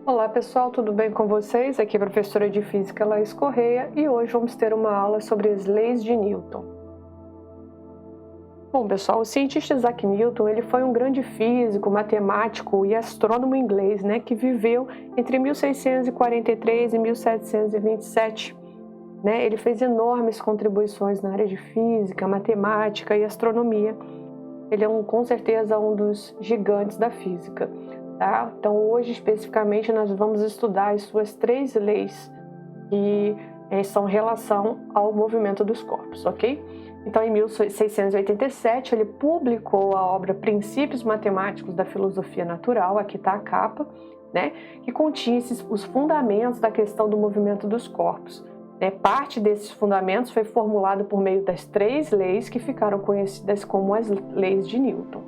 Olá pessoal, tudo bem com vocês? Aqui é a professora de Física Laís Correia e hoje vamos ter uma aula sobre as leis de Newton. Bom pessoal, o cientista Isaac Newton ele foi um grande físico, matemático e astrônomo inglês, que viveu entre 1643 e 1727. Ele fez enormes contribuições na área de física, matemática e astronomia. Ele é com certeza um dos gigantes da física. Tá? Então hoje especificamente nós vamos estudar as suas 3 leis que são em relação ao movimento dos corpos, ok? Então em 1687 ele publicou a obra Princípios Matemáticos da Filosofia Natural, aqui está a capa, que continha os fundamentos da questão do movimento dos corpos. Parte desses fundamentos foi formulado por meio das 3 leis que ficaram conhecidas como as leis de Newton.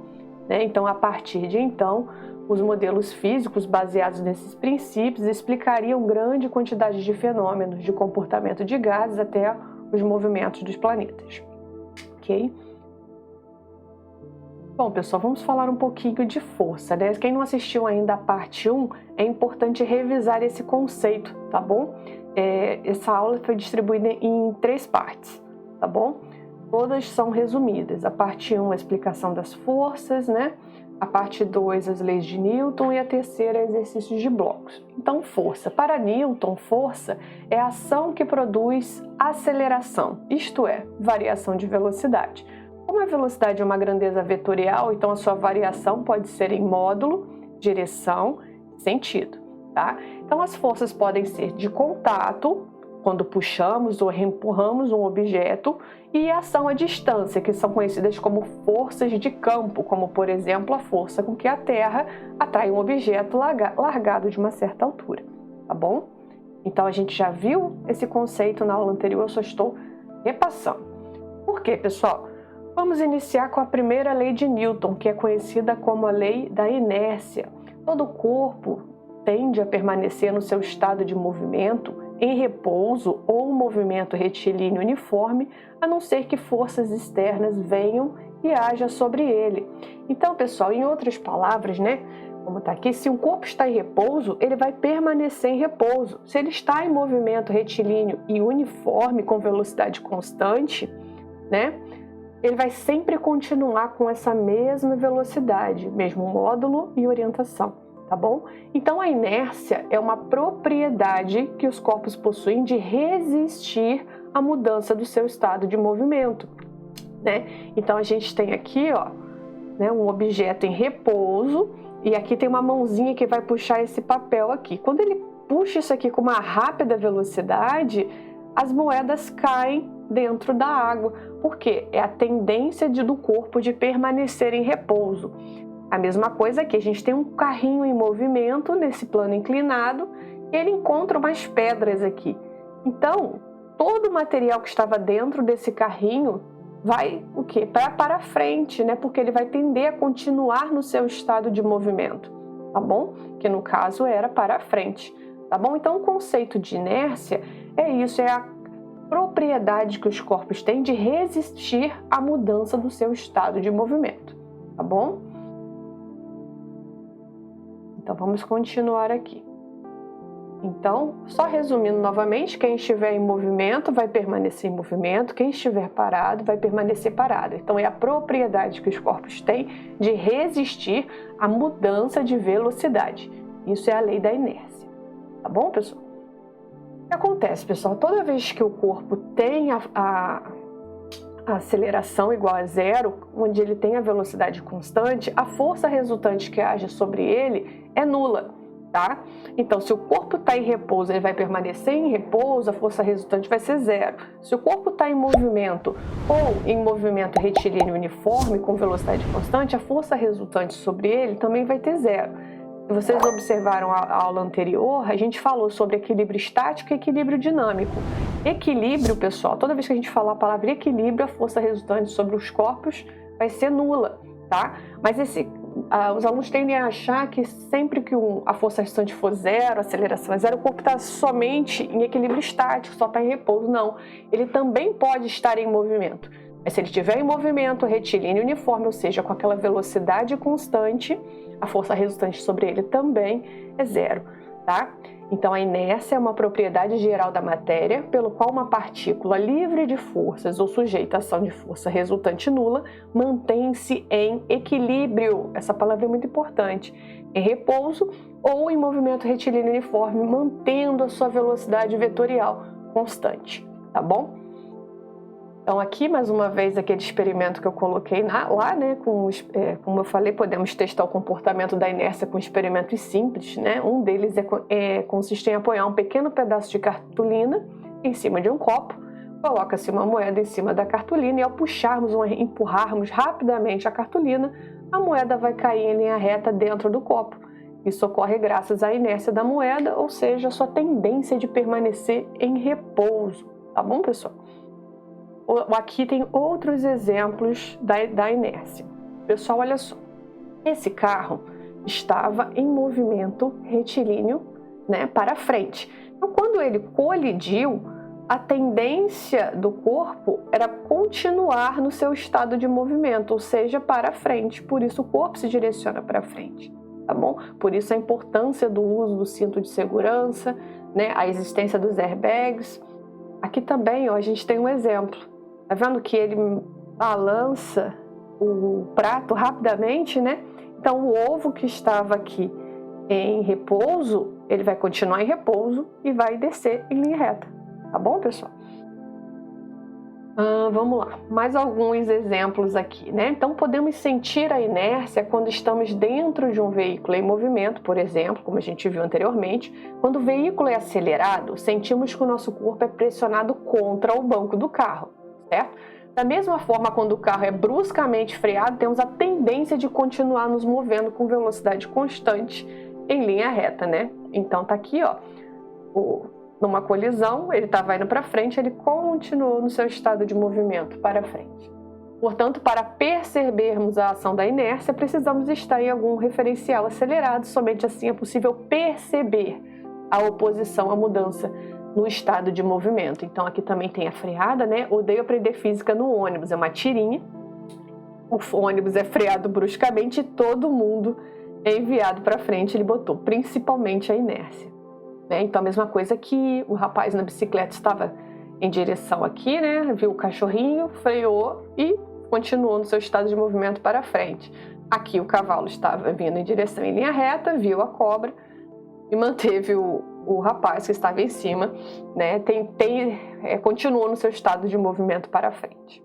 Então a partir de então, os modelos físicos baseados nesses princípios explicariam grande quantidade de fenômenos de comportamento de gases até os movimentos dos planetas. Ok? Bom, pessoal, vamos falar um pouquinho de força, Quem não assistiu ainda a parte 1, é importante revisar esse conceito, tá bom? Essa aula foi distribuída em 3 partes, tá bom? Todas são resumidas. A parte 1, a explicação das forças, A parte 2, as leis de Newton e a terceira, exercícios de blocos. Então, força. Para Newton, força é a ação que produz aceleração, isto é, variação de velocidade. Como a velocidade é uma grandeza vetorial, então a sua variação pode ser em módulo, direção, sentido. Tá? Então, as forças podem ser de contato, quando puxamos ou empurramos um objeto, e ação à distância, que são conhecidas como forças de campo, como, por exemplo, a força com que a Terra atrai um objeto largado de uma certa altura, tá bom? Então, a gente já viu esse conceito na aula anterior, eu só estou repassando. Por quê, pessoal? Vamos iniciar com a primeira lei de Newton, que é conhecida como a lei da inércia. Todo corpo tende a permanecer no seu estado de movimento, em repouso ou movimento retilíneo uniforme, a não ser que forças externas venham e hajam sobre ele. Então, pessoal, em outras palavras, como está aqui, se um corpo está em repouso, ele vai permanecer em repouso. Se ele está em movimento retilíneo e uniforme com velocidade constante, ele vai sempre continuar com essa mesma velocidade, mesmo módulo e orientação. Tá bom? Então, a inércia é uma propriedade que os corpos possuem de resistir à mudança do seu estado de movimento, Então, a gente tem aqui, um objeto em repouso e aqui tem uma mãozinha que vai puxar esse papel aqui. Quando ele puxa isso aqui com uma rápida velocidade, as moedas caem dentro da água. Por quê? É a tendência do corpo de permanecer em repouso. A mesma coisa aqui, a gente tem um carrinho em movimento nesse plano inclinado e ele encontra umas pedras aqui. Então, todo o material que estava dentro desse carrinho vai o quê? Para frente, Porque ele vai tender a continuar no seu estado de movimento, tá bom? Que no caso era para frente, tá bom? Então, o conceito de inércia é isso, é a propriedade que os corpos têm de resistir à mudança do seu estado de movimento, tá bom? Então, vamos continuar aqui. Então, só resumindo novamente, quem estiver em movimento vai permanecer em movimento, quem estiver parado vai permanecer parado. Então, é a propriedade que os corpos têm de resistir à mudança de velocidade. Isso é a lei da inércia. Tá bom, pessoal? O que acontece, pessoal? Toda vez que o corpo tem a aceleração igual a zero, onde ele tem a velocidade constante, a força resultante que age sobre ele é nula, tá? Então, se o corpo está em repouso, ele vai permanecer em repouso, a força resultante vai ser zero. Se o corpo está em movimento ou em movimento retilíneo uniforme com velocidade constante, a força resultante sobre ele também vai ter zero. Se vocês observaram a aula anterior, a gente falou sobre equilíbrio estático e equilíbrio dinâmico. Equilíbrio, pessoal, toda vez que a gente falar a palavra equilíbrio, a força resultante sobre os corpos vai ser nula, tá? Mas os alunos tendem a achar que sempre que a força resultante for zero, a aceleração é zero, o corpo está somente em equilíbrio estático, só está em repouso. Não, ele também pode estar em movimento. Mas se ele estiver em movimento retilíneo uniforme, ou seja, com aquela velocidade constante, a força resultante sobre ele também é zero. tá? Então, a inércia é uma propriedade geral da matéria, pelo qual uma partícula livre de forças ou sujeita à ação de força resultante nula mantém-se em equilíbrio, essa palavra é muito importante, em repouso ou em movimento retilíneo uniforme, mantendo a sua velocidade vetorial constante, tá bom? Então, aqui, mais uma vez, aquele experimento que eu coloquei lá, né, como eu falei, podemos testar o comportamento da inércia com experimentos simples, né? Um deles consiste em apoiar um pequeno pedaço de cartolina em cima de um copo, coloca-se uma moeda em cima da cartolina e ao puxarmos ou empurrarmos rapidamente a cartolina, a moeda vai cair em linha reta dentro do copo. Isso ocorre graças à inércia da moeda, ou seja, a sua tendência de permanecer em repouso, tá bom, pessoal? Aqui tem outros exemplos da inércia. Pessoal, olha só. Esse carro estava em movimento retilíneo, né, para frente. Então, quando ele colidiu, a tendência do corpo era continuar no seu estado de movimento, ou seja, para frente. Por isso, o corpo se direciona para frente, tá bom? Por isso, a importância do uso do cinto de segurança, né, a existência dos airbags. Aqui também, ó, a gente tem um exemplo. Tá vendo que ele balança o prato rapidamente, né? Então, o ovo que estava aqui em repouso, ele vai continuar em repouso e vai descer em linha reta. Tá bom, pessoal? Vamos lá. Mais alguns exemplos aqui, né? Então, podemos sentir a inércia quando estamos dentro de um veículo em movimento, por exemplo, como a gente viu anteriormente. Quando o veículo é acelerado, sentimos que o nosso corpo é pressionado contra o banco do carro. Certo? Da mesma forma, quando o carro é bruscamente freado, temos a tendência de continuar nos movendo com velocidade constante em linha reta, né? Então tá aqui, ó, numa colisão, ele estava indo para frente, ele continuou no seu estado de movimento para frente. Portanto, para percebermos a ação da inércia, precisamos estar em algum referencial acelerado, somente assim é possível perceber a oposição à mudança no estado de movimento. Então, aqui também tem a freada, né? Odeio aprender física no ônibus, é uma tirinha. O ônibus é freado bruscamente e todo mundo é enviado para frente, ele botou, principalmente a inércia. Né? Então, a mesma coisa que o rapaz na bicicleta estava em direção aqui, né? Viu o cachorrinho, freou e continuou no seu estado de movimento para frente. Aqui o cavalo estava vindo em direção em linha reta, viu a cobra e manteve o rapaz que estava em cima, né, continuou no seu estado de movimento para frente.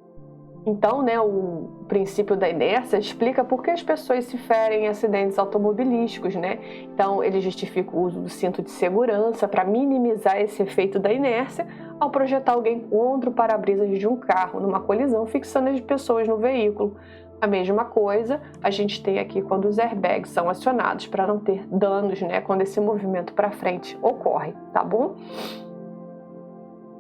Então, né, o princípio da inércia explica por que as pessoas se ferem em acidentes automobilísticos, né? Então, ele justifica o uso do cinto de segurança para minimizar esse efeito da inércia ao projetar alguém contra o para-brisas de um carro numa colisão, fixando as pessoas no veículo. A mesma coisa a gente tem aqui quando os airbags são acionados para não ter danos, né, quando esse movimento para frente ocorre, tá bom?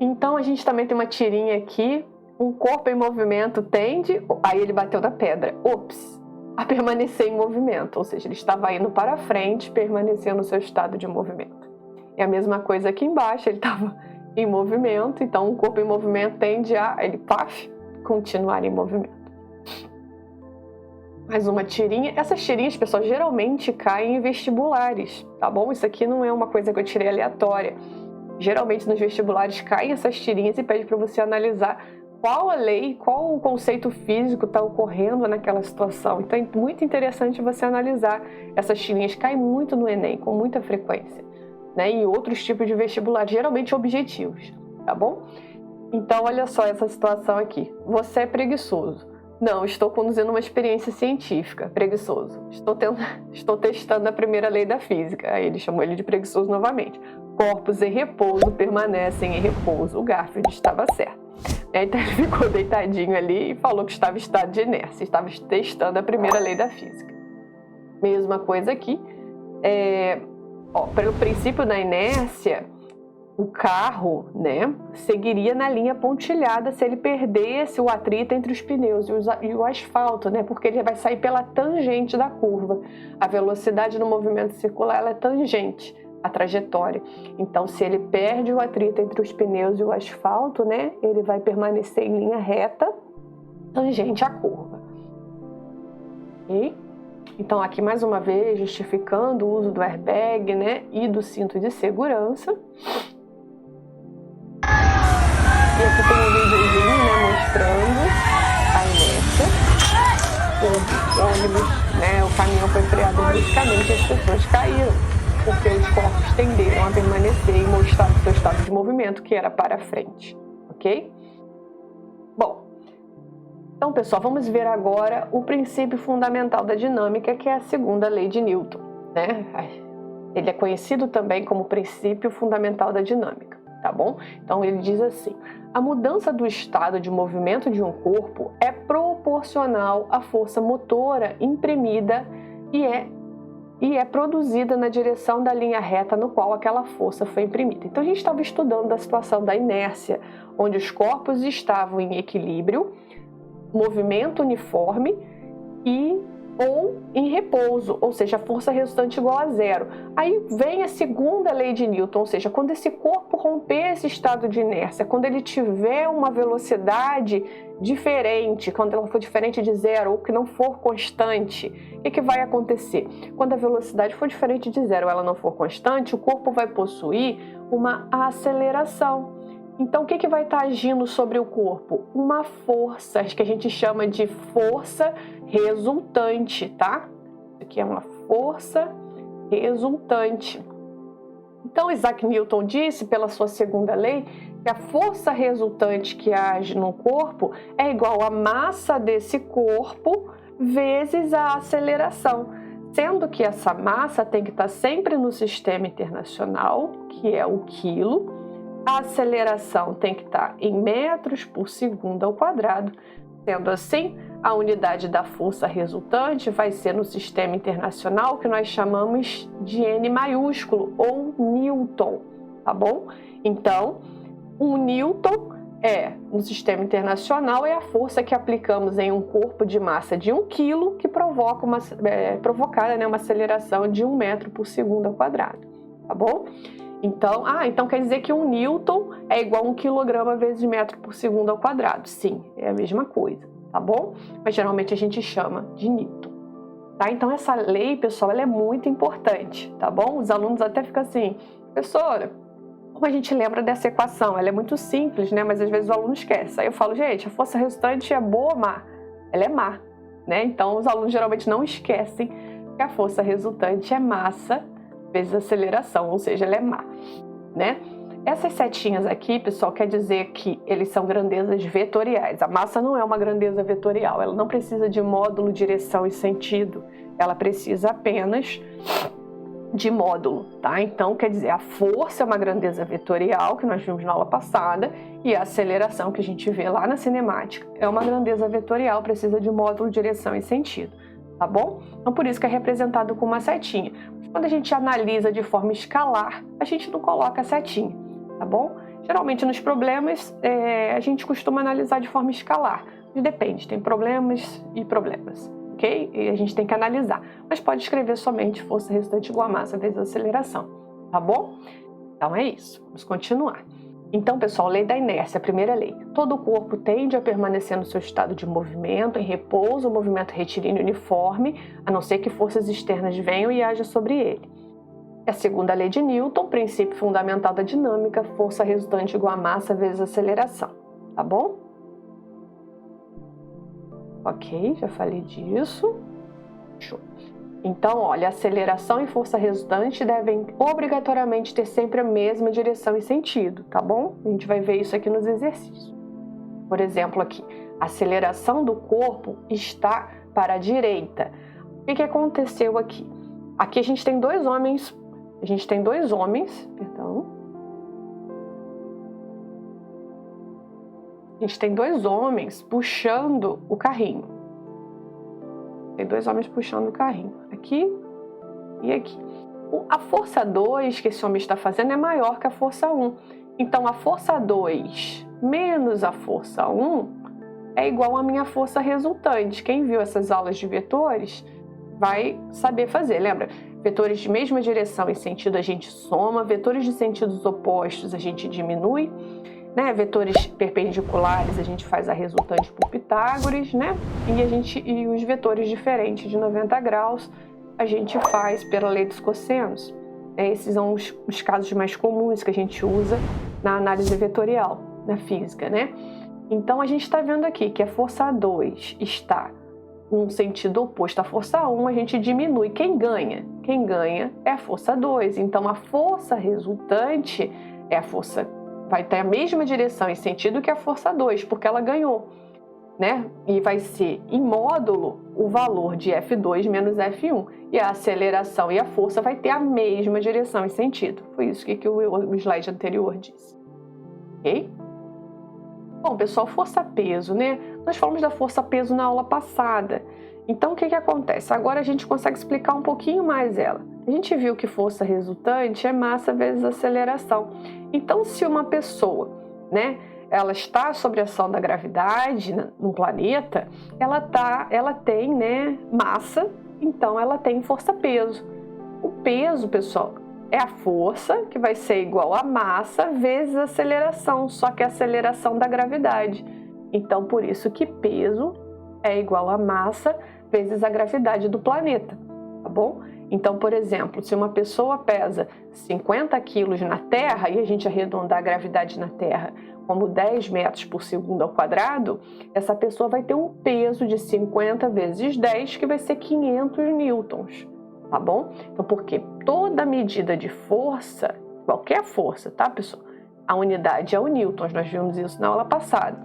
Então, a gente também tem uma tirinha aqui. Um corpo em movimento tende, aí ele bateu na pedra, a permanecer em movimento, ou seja, ele estava indo para frente, permanecendo no seu estado de movimento. É a mesma coisa aqui embaixo, ele estava em movimento, então um corpo em movimento tende a, continuar em movimento. Mais uma tirinha. Essas tirinhas, pessoal, geralmente caem em vestibulares, tá bom? Isso aqui não é uma coisa que eu tirei aleatória. Geralmente nos vestibulares caem essas tirinhas e pede para você analisar qual a lei, qual o conceito físico está ocorrendo naquela situação. Então é muito interessante você analisar. Essas tirinhas caem muito no Enem, com muita frequência, né? E outros tipos de vestibulares, geralmente objetivos, tá bom? Então olha só essa situação aqui. Você é preguiçoso. Não, estou conduzindo uma experiência científica. Preguiçoso. Estou testando a primeira lei da física. Aí ele chamou ele de preguiçoso novamente. Corpos em repouso permanecem em repouso. O Garfield estava certo. Então ele ficou deitadinho ali e falou que estava em estado de inércia. Estava testando a primeira lei da física. Mesma coisa aqui. Pelo princípio da inércia, o carro, né, seguiria na linha pontilhada se ele perdesse o atrito entre os pneus e o asfalto, né, porque ele vai sair pela tangente da curva. A velocidade no movimento circular ela é tangente à trajetória. Então, se ele perde o atrito entre os pneus e o asfalto, né, ele vai permanecer em linha reta, tangente à curva. Ok? Então aqui mais uma vez justificando o uso do airbag, né, e do cinto de segurança. E aqui tem um videozinho, né, mostrando a inércia. O ônibus, né, o caminhão foi freado bruscamente e as pessoas caíram, porque os corpos tenderam a permanecer e mostrar o seu estado de movimento, que era para frente, ok? Bom, então pessoal, vamos ver agora o princípio fundamental da dinâmica, que é a segunda lei de Newton, né? Ele é conhecido também como princípio fundamental da dinâmica, tá bom? Então ele diz assim: a mudança do estado de movimento de um corpo é proporcional à força motora imprimida e é produzida na direção da linha reta no qual aquela força foi imprimida. Então a gente estava estudando a situação da inércia, onde os corpos estavam em equilíbrio, movimento uniforme ou em repouso, ou seja, a força resultante igual a zero. Aí vem a segunda lei de Newton, ou seja, quando esse corpo romper esse estado de inércia, quando ele tiver uma velocidade diferente, quando ela for diferente de zero ou que não for constante, o que vai acontecer? Quando a velocidade for diferente de zero ou ela não for constante, o corpo vai possuir uma aceleração. Então, o que vai estar agindo sobre o corpo? Uma força, que a gente chama de força resultante, tá? Isso aqui é uma força resultante. Então, Isaac Newton disse, pela sua segunda lei, que a força resultante que age no corpo é igual à massa desse corpo vezes a aceleração, sendo que essa massa tem que estar sempre no sistema internacional, que é o quilo. A aceleração tem que estar em metros por segundo ao quadrado. Sendo assim, a unidade da força resultante vai ser no sistema internacional, que nós chamamos de N maiúsculo, ou Newton, tá bom? Então, um Newton no sistema internacional, é a força que aplicamos em um corpo de massa de 1 kg que provoca uma aceleração de 1 metro por segundo ao quadrado, tá bom? Então quer dizer que 1 Newton é igual a 1 kg vezes metro por segundo ao quadrado. Sim, é a mesma coisa, tá bom? Mas geralmente a gente chama de Newton, tá? Então essa lei, pessoal, ela é muito importante, tá bom? Os alunos até ficam assim: professora, como a gente lembra dessa equação? Ela é muito simples, né? Mas às vezes o aluno esquece. Aí eu falo, gente, a força resultante é boa ou má? Ela é má, né? Então os alunos geralmente não esquecem que a força resultante é massa vezes aceleração, ou seja, ela é má, né? Essas setinhas aqui, pessoal, quer dizer que eles são grandezas vetoriais. A massa não é uma grandeza vetorial, ela não precisa de módulo, direção e sentido, ela precisa apenas de módulo, tá? Então, quer dizer, a força é uma grandeza vetorial, que nós vimos na aula passada, e a aceleração, que a gente vê lá na cinemática, é uma grandeza vetorial, precisa de módulo, direção e sentido, tá bom? Então, por isso que é representado com uma setinha. Quando a gente analisa de forma escalar, a gente não coloca a setinha, tá bom? Geralmente nos problemas a gente costuma analisar de forma escalar, mas depende, tem problemas e problemas, ok? E a gente tem que analisar, mas pode escrever somente força resultante igual a massa vezes a aceleração, tá bom? Então é isso, vamos continuar. Então, pessoal, lei da inércia, a primeira lei. Todo o corpo tende a permanecer no seu estado de movimento, em repouso, movimento retilíneo uniforme, a não ser que forças externas venham e ajam sobre ele. A segunda lei de Newton, princípio fundamental da dinâmica, força resultante igual a massa vezes aceleração. Tá bom? Ok, já falei disso. Show. Então, olha, aceleração e força resultante devem obrigatoriamente ter sempre a mesma direção e sentido, tá bom? A gente vai ver isso aqui nos exercícios. Por exemplo, aqui, a aceleração do corpo está para a direita. O que aconteceu aqui? Aqui a gente tem dois homens, puxando o carrinho. Tem dois homens puxando o carrinho, aqui e aqui. A força 2 que esse homem está fazendo é maior que a força 1. Então, a força 2 menos a força 1 é igual à minha força resultante. Quem viu essas aulas de vetores vai saber fazer, lembra? Vetores de mesma direção e sentido a gente soma, vetores de sentidos opostos a gente diminui, né? Vetores perpendiculares a gente faz a resultante por Pitágoras, né? E os vetores diferentes de 90 graus a gente faz pela lei dos cossenos. Esses são os casos mais comuns que a gente usa na análise vetorial, na física, né? Então a gente está vendo aqui que a força 2 está num sentido oposto à força 1, a gente diminui. Quem ganha? Quem ganha é a força 2. Então a força resultante é a força, vai ter a mesma direção e sentido que a força 2, porque ela ganhou, né? E vai ser em módulo o valor de F2 menos F1. E a aceleração e a força vai ter a mesma direção e sentido. Foi isso que o slide anterior disse. Ok? Bom, pessoal, força-peso, né? Nós falamos da força-peso na aula passada. Então, o que acontece? Agora a gente consegue explicar um pouquinho mais ela. A gente viu que força resultante é massa vezes aceleração. Então, se uma pessoa, né, ela está sob a ação da gravidade no planeta, ela tem, né, massa, então ela tem força-peso. O peso, pessoal, é a força, que vai ser igual a massa vezes a aceleração, só que a aceleração da gravidade. Então, por isso que peso é igual a massa vezes a gravidade do planeta, tá bom? Então, por exemplo, se uma pessoa pesa 50 quilos na Terra, e a gente arredondar a gravidade na Terra como 10 metros por segundo ao quadrado, essa pessoa vai ter um peso de 50 vezes 10, que vai ser 500 newtons. Tá bom? Então, porque toda medida de força, qualquer força, tá, pessoal? A unidade é o newtons, nós vimos isso na aula passada.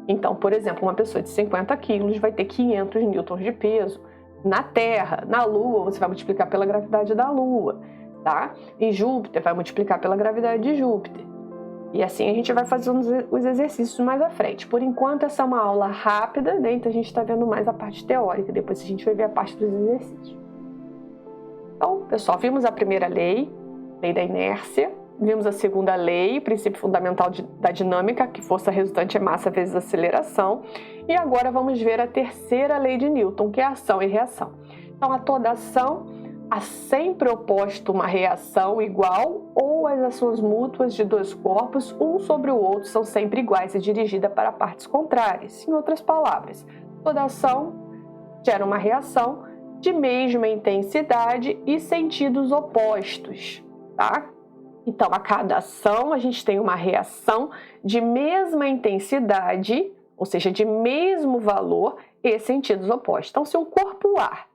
Então, por exemplo, uma pessoa de 50 quilos vai ter 500 newtons de peso. Na Terra, na Lua, você vai multiplicar pela gravidade da Lua, tá? Em Júpiter, vai multiplicar pela gravidade de Júpiter. E assim a gente vai fazendo os exercícios mais à frente. Por enquanto, essa é uma aula rápida, né? Então a gente está vendo mais a parte teórica, depois a gente vai ver a parte dos exercícios. Então, pessoal, vimos a primeira lei da inércia, vimos a segunda lei, princípio fundamental da dinâmica, que força resultante é massa vezes aceleração, e agora vamos ver a terceira lei de Newton, que é a ação e reação. Então, a toda ação há sempre oposto uma reação igual, ou as ações mútuas de dois corpos, um sobre o outro, são sempre iguais e dirigida para partes contrárias. Em outras palavras, toda ação gera uma reação de mesma intensidade e sentidos opostos, tá? Então, a cada ação, a gente tem uma reação de mesma intensidade, ou seja, de mesmo valor e sentidos opostos. Então, se um corpo A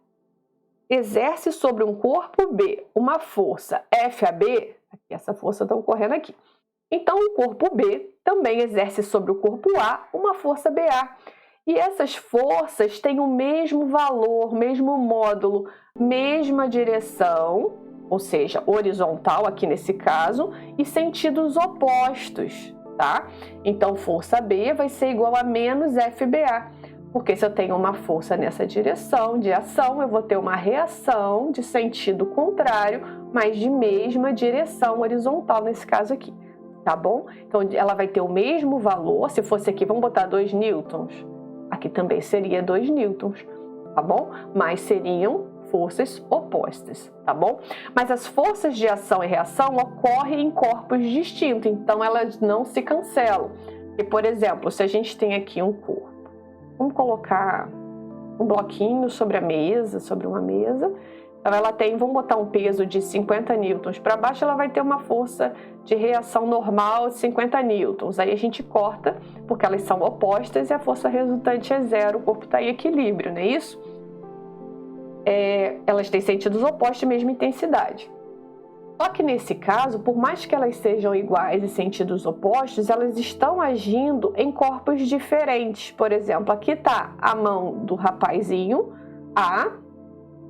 exerce sobre um corpo B uma força FAB, essa força está ocorrendo aqui, então o corpo B também exerce sobre o corpo A uma força BA. E essas forças têm o mesmo valor, mesmo módulo, mesma direção, ou seja, horizontal aqui nesse caso, e sentidos opostos, tá? Então, força B vai ser igual a menos FBA, porque se eu tenho uma força nessa direção de ação, eu vou ter uma reação de sentido contrário, mas de mesma direção horizontal nesse caso aqui, tá bom? Então, ela vai ter o mesmo valor, se fosse aqui, vamos botar 2 newtons, aqui também seria 2 newtons, tá bom? Mas seriam forças opostas, tá bom? Mas as forças de ação e reação ocorrem em corpos distintos, então elas não se cancelam. E, por exemplo, se a gente tem aqui um corpo, vamos colocar um bloquinho sobre a mesa, sobre uma mesa, então ela tem, vamos botar um peso de 50 newtons para baixo, ela vai ter uma força de reação normal de 50 newtons. Aí a gente corta, porque elas são opostas e a força resultante é zero, o corpo está em equilíbrio, não é isso? Elas têm sentidos opostos e mesma intensidade. Só que nesse caso, por mais que elas sejam iguais e sentidos opostos, elas estão agindo em corpos diferentes. Por exemplo, aqui está a mão do rapazinho A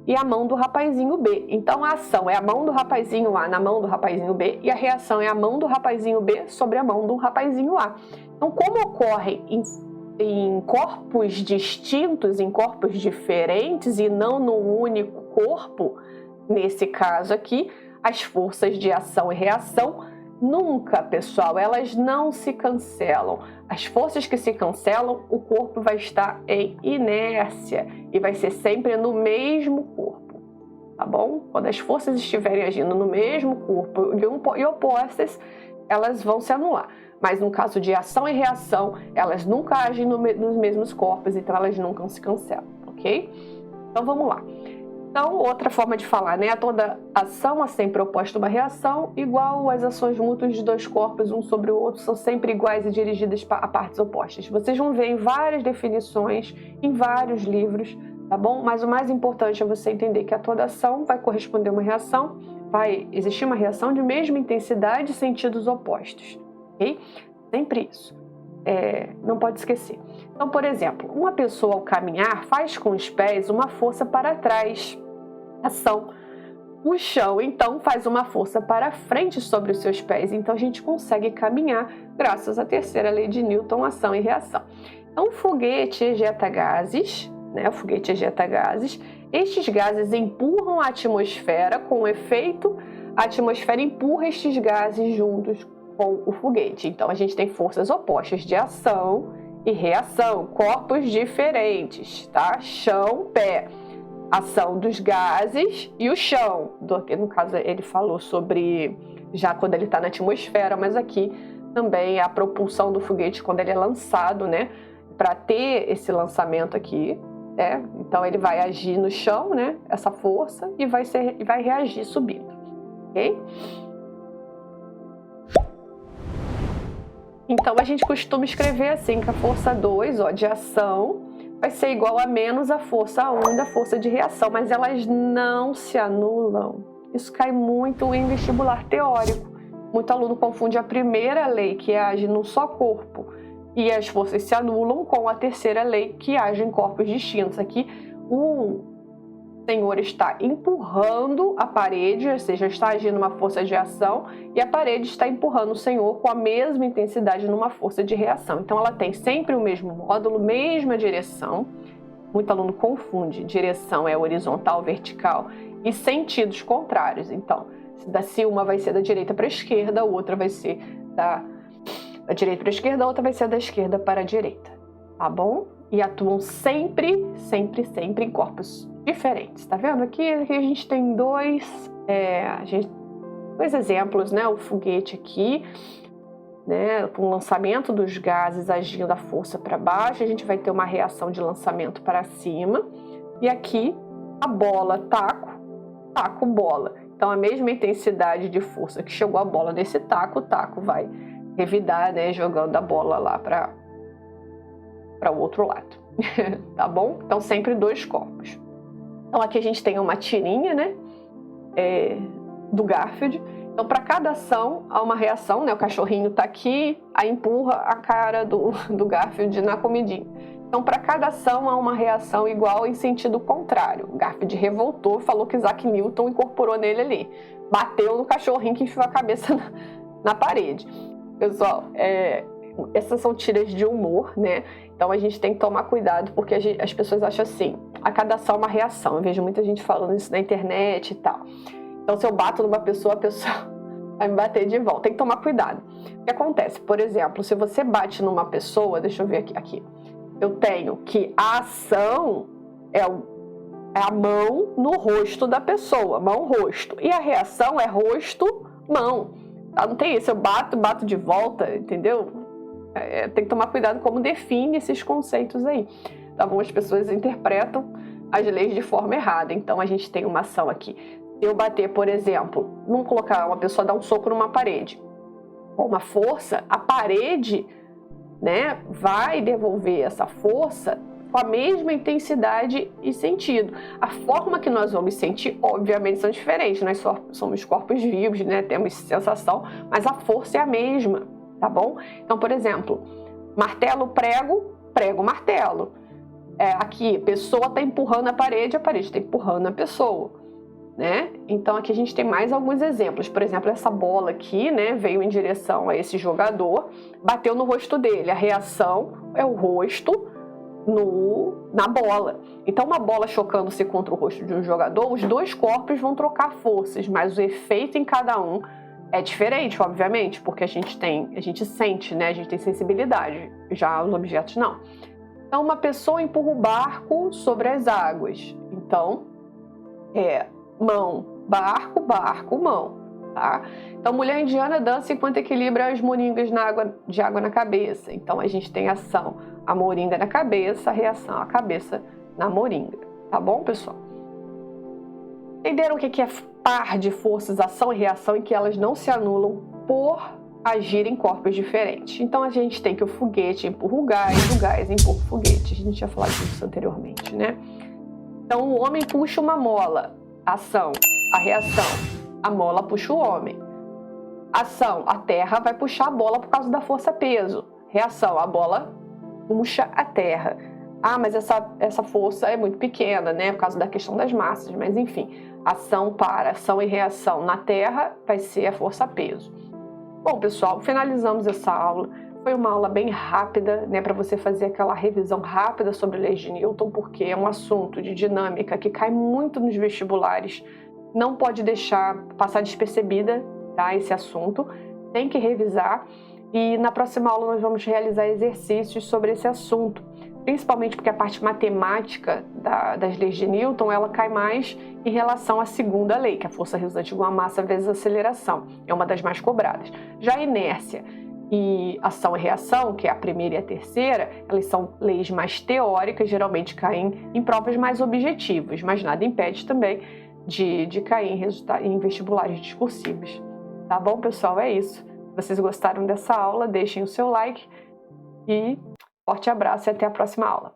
e a mão do rapazinho B. Então, a ação é a mão do rapazinho A na mão do rapazinho B e a reação é a mão do rapazinho B sobre a mão do rapazinho A. Então, como ocorre em corpos distintos, em corpos diferentes e não num único corpo, nesse caso aqui, as forças de ação e reação nunca, pessoal, elas não se cancelam. As forças que se cancelam, o corpo vai estar em inércia e vai ser sempre no mesmo corpo, tá bom? Quando as forças estiverem agindo no mesmo corpo e opostas, elas vão se anular. Mas no caso de ação e reação, elas nunca agem nos mesmos corpos, então elas nunca se cancelam, ok? Então vamos lá. Então, outra forma de falar, né? Toda ação é sempre oposta a uma reação, igual as ações mútuas de dois corpos, um sobre o outro, são sempre iguais e dirigidas a partes opostas. Vocês vão ver em várias definições, em vários livros, tá bom? Mas o mais importante é você entender que a toda ação vai corresponder a uma reação, vai existir uma reação de mesma intensidade e sentidos opostos, ok? Sempre isso. Não pode esquecer. Então, por exemplo, uma pessoa ao caminhar faz com os pés uma força para trás. Ação. O chão, então, faz uma força para frente sobre os seus pés. Então, a gente consegue caminhar graças à terceira lei de Newton, ação e reação. Então, o foguete ejeta gases, né? O foguete ejeta gases. Estes gases empurram a atmosfera, com efeito, a atmosfera empurra estes gases juntos com o foguete. Então, a gente tem forças opostas de ação e reação, corpos diferentes, tá? Chão, pé. Ação dos gases e o chão. No caso, ele falou sobre já quando ele está na atmosfera, mas aqui também a propulsão do foguete quando ele é lançado, né? Para ter esse lançamento aqui, né? Então ele vai agir no chão, né? Essa força e vai reagir subindo, ok? Então a gente costuma escrever assim, que a força 2, de ação, vai ser igual a menos a força 1 da força de reação, mas elas não se anulam. Isso cai muito em vestibular teórico. Muito aluno confunde a primeira lei, que age num só corpo, e as forças se anulam, com a terceira lei, que age em corpos distintos. Aqui, o Senhor está empurrando a parede, ou seja, está agindo uma força de ação, e a parede está empurrando o Senhor com a mesma intensidade numa força de reação. Então, ela tem sempre o mesmo módulo, mesma direção. Muito aluno confunde. Direção é horizontal, vertical, e sentidos contrários. Então, se uma vai ser da direita para a esquerda, a outra vai ser da direita para a esquerda, a outra vai ser da esquerda para a direita. Tá bom? E atuam sempre em corpos diferentes. Tá vendo? Aqui a gente tem dois exemplos, né? O foguete aqui, né? Com o lançamento dos gases agindo a força para baixo, a gente vai ter uma reação de lançamento para cima. E aqui a bola, taco, bola. Então a mesma intensidade de força que chegou a bola nesse taco, o taco vai revidar, né? Jogando a bola lá para o outro lado. Tá bom? Então sempre dois corpos. Então aqui a gente tem uma tirinha, né, do Garfield. Então para cada ação há uma reação, né? O cachorrinho tá aqui, aí empurra a cara do Garfield na comidinha. Então para cada ação há uma reação igual em sentido contrário. O Garfield revoltou, falou que Isaac Newton incorporou nele ali. Bateu no cachorrinho que enfiou a cabeça na parede. Pessoal, essas são tiras de humor, né? Então a gente tem que tomar cuidado, porque as pessoas acham assim, a cada ação é uma reação. Eu vejo muita gente falando isso na internet e tal. Então se eu bato numa pessoa, a pessoa vai me bater de volta. Tem que tomar cuidado. O que acontece? Por exemplo, se você bate numa pessoa, deixa eu ver aqui. Eu tenho que a ação é a mão no rosto da pessoa, mão-rosto. E a reação é rosto-mão. Tá? Não tem isso, eu bato de volta, entendeu? Tem que tomar cuidado como define esses conceitos aí. Tá bom? As pessoas interpretam as leis de forma errada. Então a gente tem uma ação aqui. Se eu bater, por exemplo, vamos colocar uma pessoa dar um soco numa parede, com uma força, a parede, né, vai devolver essa força com a mesma intensidade e sentido. A forma que nós vamos sentir, obviamente, são diferentes. Nós somos corpos vivos, né, temos sensação, mas a força é a mesma, tá bom? Então, por exemplo, martelo, prego, prego, martelo. Aqui, a pessoa está empurrando a parede está empurrando a pessoa, né? Então, aqui a gente tem mais alguns exemplos. Por exemplo, essa bola aqui, né, veio em direção a esse jogador, bateu no rosto dele. A reação é o rosto na bola. Então, uma bola chocando-se contra o rosto de um jogador, os dois corpos vão trocar forças, mas o efeito em cada um é diferente, obviamente, porque a gente sente, né? A gente tem sensibilidade, já os objetos não. Então, uma pessoa empurra o barco sobre as águas. Então, mão, barco, mão. tá? Então, mulher indiana dança enquanto equilibra as moringas de água na cabeça. Então, a gente tem ação, a moringa na cabeça, a reação, a cabeça na moringa. Tá bom, pessoal? Entenderam o que é par de forças, ação e reação, e que elas não se anulam por agir em corpos diferentes? Então, a gente tem que o foguete empurra o gás empurra o foguete. A gente tinha falado disso anteriormente, né? Então, o homem puxa uma mola. Ação, a reação, a mola puxa o homem. Ação, a terra vai puxar a bola por causa da força-peso. Reação, a bola puxa a terra. Ah, mas essa força é muito pequena, né? Por causa da questão das massas. Mas, enfim, ação e reação na terra vai ser a força-peso. Bom, pessoal, finalizamos essa aula. Foi uma aula bem rápida, né? Para você fazer aquela revisão rápida sobre leis de Newton, porque é um assunto de dinâmica que cai muito nos vestibulares. Não pode deixar passar despercebida, tá, esse assunto, tem que revisar, e na próxima aula nós vamos realizar exercícios sobre esse assunto, principalmente porque a parte matemática das leis de Newton, ela cai mais em relação à segunda lei, que é a força resultante igual a massa vezes aceleração, é uma das mais cobradas. Já a inércia e ação e reação, que é a primeira e a terceira, elas são leis mais teóricas, geralmente caem em provas mais objetivas, mas nada impede também de cair em vestibulares discursivos. Tá bom, pessoal? É isso. Se vocês gostaram dessa aula, deixem o seu like e forte abraço e até a próxima aula.